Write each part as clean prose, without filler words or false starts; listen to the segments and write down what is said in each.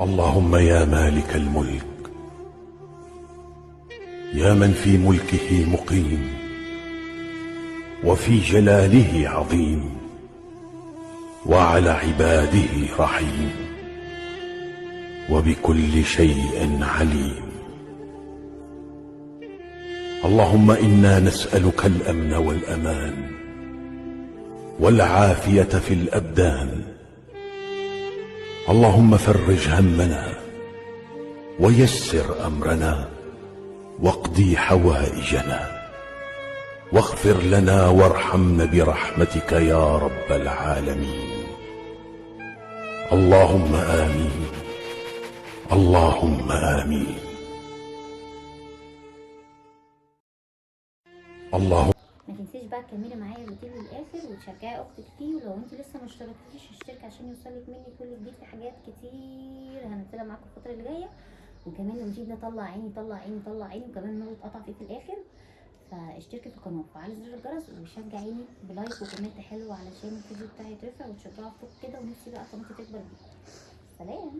اللهم يا مالك الملك، يا من في ملكه مقيم وفي جلاله عظيم وعلى عباده رحيم وبكل شيء عليم. اللهم إنا نسألك الأمن والأمان والعافية في الأبدان. اللهم فرج همنا ويسر أمرنا واقضي حوائجنا واغفر لنا وارحمنا برحمتك يا رب العالمين. اللهم آمين، اللهم آمين. اللهم ما تنسيش بقى تكملي معايا الروتين للاخر وتشجعي اختك فيه، ولو انت لسه ما اشتركتيش اشتركي عشان يوصلك مني كل جديد. في حاجات كتير هنزلها معاكم الفتره اللي جايه، وكمان الروتين ده طلع عيني طلع عيني طلع عيني، وكمان النور اتقطع فيه في الاخر. فاشتركي في القناه وفعلي زر الجرس وشجعيني بلايك وكومنت حلو علشان الفيديو بتاعي يترفع وتشجعوا اختك كده، ونفسي بقى قناتي تكبر بيكم. سلام.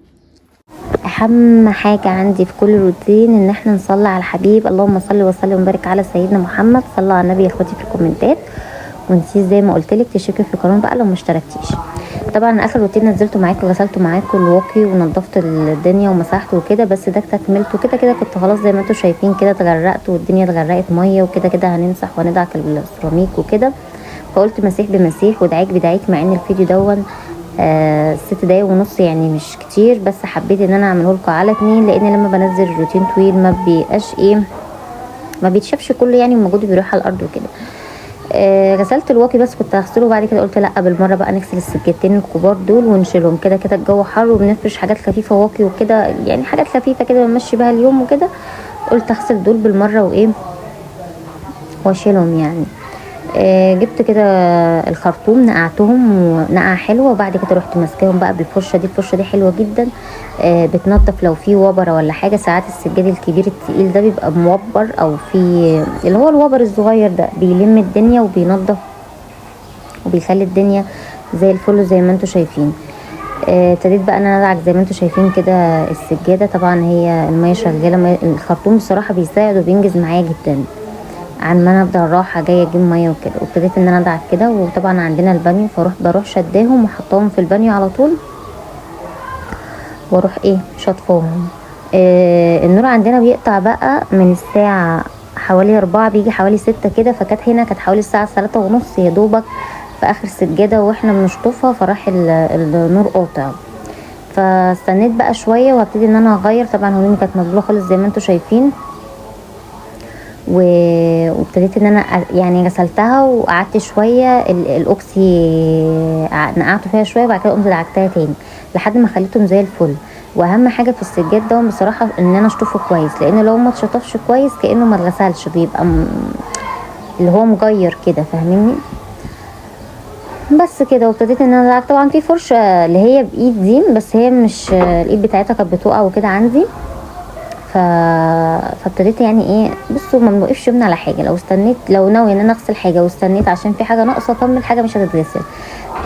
اهم حاجه عندي في كل روتين ان احنا نصلي على الحبيب، اللهم صل وسلم وبارك على سيدنا محمد. صلوا على النبي يا اخواتي في الكومنتات، ونسيت زي ما قلت لك تشتركي في القناه بقى لو ما اشتركتيش. طبعا اخر روتين نزلته معاكم غسلته معاكم الواقي ونضفت الدنيا ومسحته وكده، بس ده تكملته. كده كده كنت خلاص زي ما انتم شايفين كده اتغرقت والدنيا اتغرقت ميه، وكده كده هنمسح وندعك السيراميك وكده. فقلت مسيح بمسيح ودعيك بدعيك، مع ان الفيديو دون 6 دقايق ونص يعني مش كتير، بس حبيت ان انا اعمله لكم على 2، لان لما بنزل روتين طويل ما بيبقاش ايه، ما بيتشافش كله يعني، ومجهودي بيروح على الارض وكده. غسلت الواقي بس كنت هغسله بعد كده، قلت لا بالمره بقى نغسل السجادتين الكبار دول ونشيلهم. كده كده الجو حر وبنفرش حاجات خفيفه واقي وكده، يعني حاجات خفيفه كده بنمشي بيها اليوم وكده. قلت اغسل دول بالمره وايه واشيلهم يعني. جبت كده الخرطوم نقعتهم ونقعه حلوه، وبعد كده رحت ماسكاهم بقى بالفرشه دي. الفرشه دي حلوه جدا، بتنضف لو في وبره ولا حاجه. ساعات السجاد الكبير التقيل ده بيبقى موبر، او في اللي هو الوبر الصغير ده بيلم الدنيا وبينضف وبيخلي الدنيا زي الفل زي ما انتم شايفين. ابتديت بقى ان انا ادعك زي ما انتم شايفين كده السجاده. طبعا هي الميه شغاله، الخرطوم بصراحه بيساعد وبينجز معايا جدا عن ما انا افضل رايحه جايه اجيب ميه وكده. وابتديت ان انا ادعك كده، وطبعا عندنا البانيو بروح شداهم وحطاهم في البانيو على طول، واروح ايه شطفاهم. النور عندنا بيقطع بقى من الساعه حوالي 4 بيجي حوالي 6 كده، فكانت هنا كانت حوالي الساعه 3:30 يا دوبك في اخر السجاده واحنا بنشطفها، فراح النور قاطع. فاستنيت بقى شويه وهبتدي ان انا اغير. طبعا هدومي كانت مبلوله خالص زي ما انتم شايفين، وابتديت ان انا يعني غسلتها وقعدت شويه الاوكسي نقعته فيها شويه، وبعد كده قمت دعكتها تاني لحد ما خليتهم زي الفل. واهم حاجه في السجاد ده بصراحه ان انا اشطفه كويس، لان لو ما اتشطفش كويس كانه ما اتغسلش، بيبقى اللي هو مجير كده، فاهميني؟ بس كده. وابتديت ان انا دعكت. طبعا في فرشه اللي هي بايد دي، بس هي مش الايد بتاعتها كانت بتقع وكده عندي، فابتديت يعني ايه، بصوا ما بنوقفش يومنا على حاجه. لو استنيت، لو ناوي ان انا اغسل حاجه واستنيت عشان في حاجه ناقصه اكمل حاجه مش هتتغسل.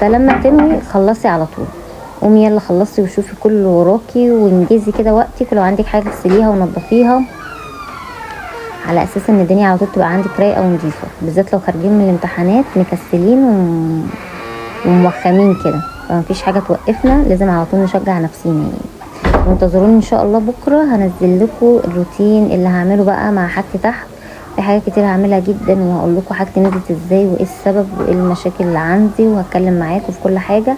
فلما تنوي خلصي على طول، قومي يلا خلصي وشوفي كل اللي وراكي وانجزي كده وقتك. ولو عندك حاجه اغسليها ونضفيها، على اساس ان الدنيا على طول تبقى عندك رايقه ونضيفه، بالذات لو خارجين من الامتحانات مكسلين وموخمين كده، فمفيش حاجه توقفنا، لازم على طول نشجع نفسينا يعني. وانتظروني ان شاء الله بكره هنزل لكم الروتين اللي هعمله بقى مع حاجتي تحت. في حاجات كتير هعملها جدا، وهقول لكم حاجتي نزلت ازاي وايه السبب وايه المشاكل اللي عندي، وهتكلم معاكم في كل حاجه.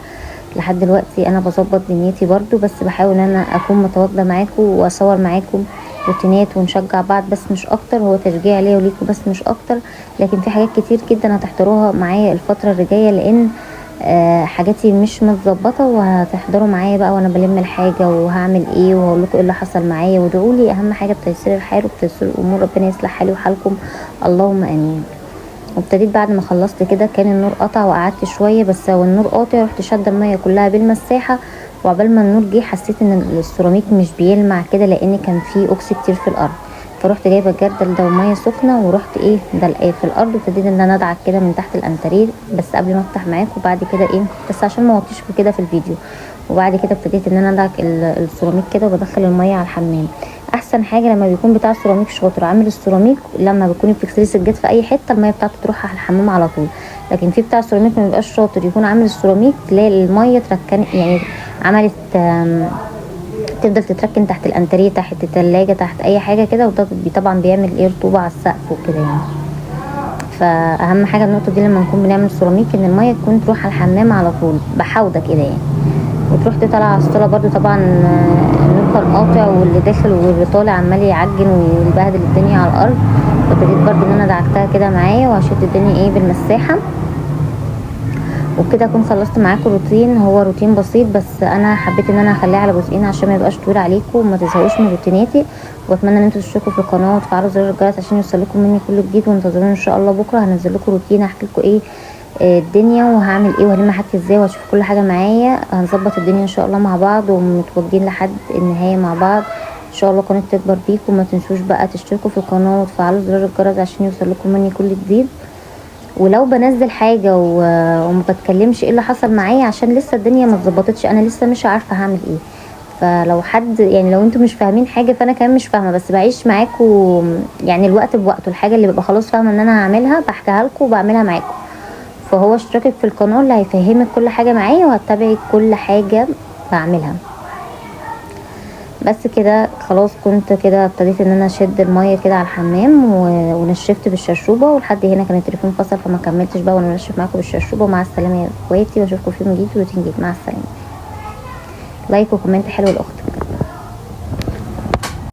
لحد دلوقتي انا بظبط دنيتي برضو، بس بحاول ان انا اكون متواجده معاكم واصور معاكم روتينات ونشجع بعض، بس مش اكتر. هو تشجيع ليا وليكم بس مش اكتر. لكن في حاجات كتير جدا هتحضروها معايا الفتره اللي جايه، لان حاجاتي مش متظبطه، وهتحضروا معايا بقى وانا بلم الحاجه وهعمل ايه، وهقول لكم ايه اللي حصل معايا. وادعوا لي اهم حاجه بتيسير الحال وبتيسير الامور، ربنا يصلح حالي وحالكم اللهم امين. وابتديت بعد ما خلصت كده كان النور قطع، وقعدت شويه بس والنور قاطع رحت شاده الميه كلها بالمساحه. وعقبال ما النور جه حسيت ان السيراميك مش بيلمع كده، لان كان فيه اوكسي كتير في الارض. فرحت جايبه الجردل ده وميه سخنه، ورحت ايه دلقاه في الارض، وابتديت ان انا ادعك كده من تحت الانتريه، بس قبل ما افتح معاكم بعد كده ايه، بس عشان ما اوطيش كده في الفيديو. وبعد كده ابتديت ان انا ادعك السيراميك كده وبدخل الميه على الحمام. احسن حاجه لما بيكون بتاع السيراميك شاطر عامل السيراميك، لما بتكوني بتغسلي سجاد في اي حته الميه بتاعته تروح على الحمام على طول. لكن في بتاع السيراميك ما بيبقاش شاطر يكون عامل السيراميك، تلاقي الميه تركن يعني عملت تفضل تتركن تحت الانتريه، تحت التلاجة، تحت اي حاجه كده، وده طبعا بيعمل ايه رطوبه على السقف وكده يعني. فاهم حاجه النقطه دي لما نكون بنعمل سيراميك ان الميه تكون تروح على الحمام على طول بحوضه كده يعني. وتروح طالعه على الصاله برده طبعا النور كان قاطع واللي داخل واللي طالع عمال يعجن ويبهدل الدنيا على الارض. فابتديت برده ان انا دعكتها كده معايا وهشد الدنيا ايه بالمساحه. وبكده اكون خلصت معاكم روتين، هو روتين بسيط بس انا حبيت ان انا اخليه على جزئين عشان ما يبقاش طويل عليكم وما تزهقوش من روتيناتي. واتمنى ان انتوا تشتركوا في القناه وتفعلوا زر الجرس عشان يوصلكم مني كل جديد. وانتظروني ان شاء الله بكره هنزل لكم روتين احكي لكم ايه الدنيا وهعمل ايه وهلم حاجتي ازاي وهشوف كل حاجه معايا. هنظبط الدنيا ان شاء الله مع بعض ومتوجهين لحد النهايه مع بعض ان شاء الله. القناه تكبر بيكم. وما تنسوش بقى تشتركوا في القناه وتفعلوا زر الجرس عشان يوصلكم مني كل جديد. ولو بنزل حاجه وما بتكلمش ايه اللي حصل معايا عشان لسه الدنيا ما اتظبطتش، انا لسه مش عارفه هعمل ايه. فلو حد يعني لو انتوا مش فاهمين حاجه فانا كمان مش فاهمه، بس بعيش معاكم يعني الوقت بوقته. الحاجه اللي ببقى خلاص فاهمه ان انا هعملها بحكيها لكم وبعملها معاكم. فهو اشتراكك في القناه اللي هيفهمك كل حاجه معايا وهتتابعي كل حاجه بعملها. بس كده خلاص كنت كده ابتديت ان انا اشد الميه كده على الحمام ونشفت بالشرشوبه. ولحد هنا كان التليفون فصل فما كملتش بقى وانا بنشف معاكم بالشرشوبه. ومع السلامه يا اخواتي واشوفكم في يوم جديد وروتين جديد. مع السلامه. لايك وكومنت حلو لاختك.